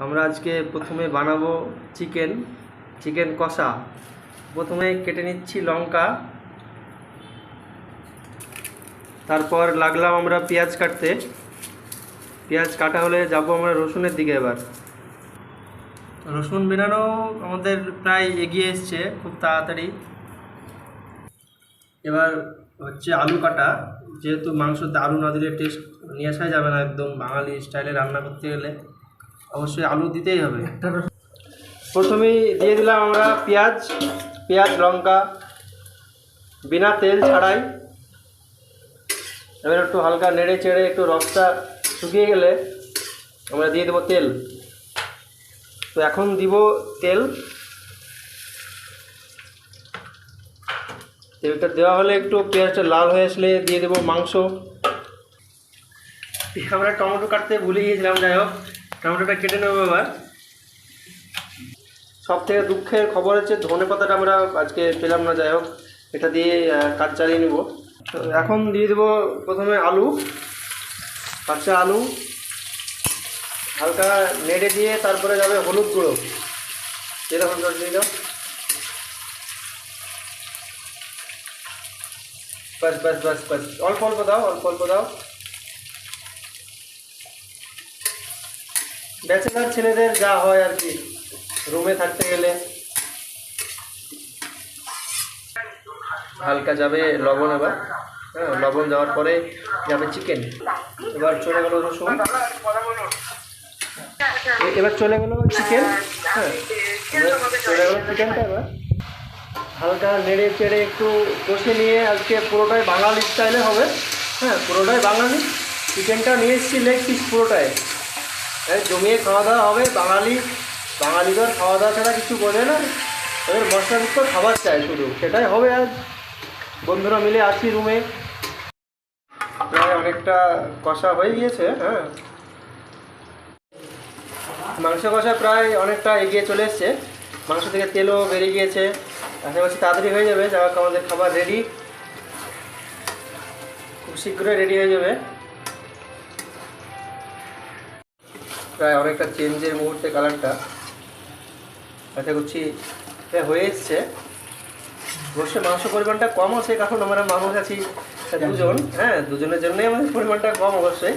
আমরা আজকে প্রথমে বানাবো চিকেন কষা। প্রথমে কেটে নিচ্ছি লঙ্কা, তারপর লাগলাম আমরা পেঁয়াজ কাটতে। পেঁয়াজ কাটা হলে যাব আমরা রসুনের দিকে। এবার রসুন বেরানো আমাদের প্রায় এগিয়ে এসছে খুব তাড়াতাড়ি। এবার হচ্ছে আলু কাটা, যেহেতু মাংসতে আলু না দিলে টেস্ট নিয়ে আসাই যাবে না। একদম বাঙালি স্টাইলে রান্না করতে গেলে অবশ্যই আলু দিতেই হবে। প্রথমেই দিয়ে দিলাম আমরা পেঁয়াজ লঙ্কা বিনা তেল ছাড়াই। এবার একটু হালকা নেড়ে চেড়ে একটু রসটা শুকিয়ে গেলে আমরা দিয়ে দেবো তেল। তো এখন দিব তেলটা দেওয়া হলে একটু পেঁয়াজটা লাল হয়ে আসলে দিয়ে দেবো মাংস। আমরা টমেটো কাটতে ভুলে গিয়েছিলাম, যাই হোক টমেটোটা কেটে নেবো। এবার সব থেকে দুঃখের খবর হচ্ছে ধনে পাতাটা আমরা আজকে পেলাম না, যাই হোক এটা দিয়ে কাজ চালিয়ে নেব। তো এখন দিয়ে দেবো প্রথমে কাঁচা আলু হালকা নেড়ে দিয়ে তারপরে যাবে হলুদ গুঁড়ো। এরকম দিয়ে দাও, বাস অল্প অল্প দাও। ব্যাচেলার ছেলেদের যা হয় আর কি, রুমে থাকতে গেলে। হালকা যাবে লবণ। এবার লবণ যাওয়ার পরে যাবে চিকেন। এবার চলে গেল রসুন, এবার চলে গেল চিকেন। চলে গেল চিকেনটা। এবার হালকা নেড়ে চেড়ে একটু কষে নিয়ে, আজকে পুরোটাই বাঙালি স্টাইলে হবে। পুরোটাই বাঙালি। চিকেনটা নিয়ে এসেছি লেগ পিস পুরোটাই জমিয়ে খাওয়া দাওয়া হবে। বাঙালিদের খাওয়া দাওয়া ছাড়া কিছু বোঝে না, ওদের মশলাযুক্ত খাবার চাই শুধু, সেটাই হবে আজ। বন্ধুরা মিলে আছি রুমে, প্রায় অনেকটা কষা হয়ে গিয়েছে। মাংস কষা প্রায় অনেকটা এগিয়ে চলে এসছে, মাংস থেকে তেলও বেরিয়ে গিয়েছে। আশেপাশে তাড়াতাড়ি হয়ে যাবে, যা হোক আমাদের খাবার রেডি, খুব শীঘ্রই রেডি হয়ে যাবে। প্রায় অনেকটা চেঞ্জের মুহূর্তে কালারটা আশা করছি হয়ে এসছে। অবশ্যই মাংস পরিমাণটা কম আছে, কারণ আমরা মানুষ আছি দুজন। দুজনের জন্যই আমাদের পরিমাণটা কম অবশ্যই।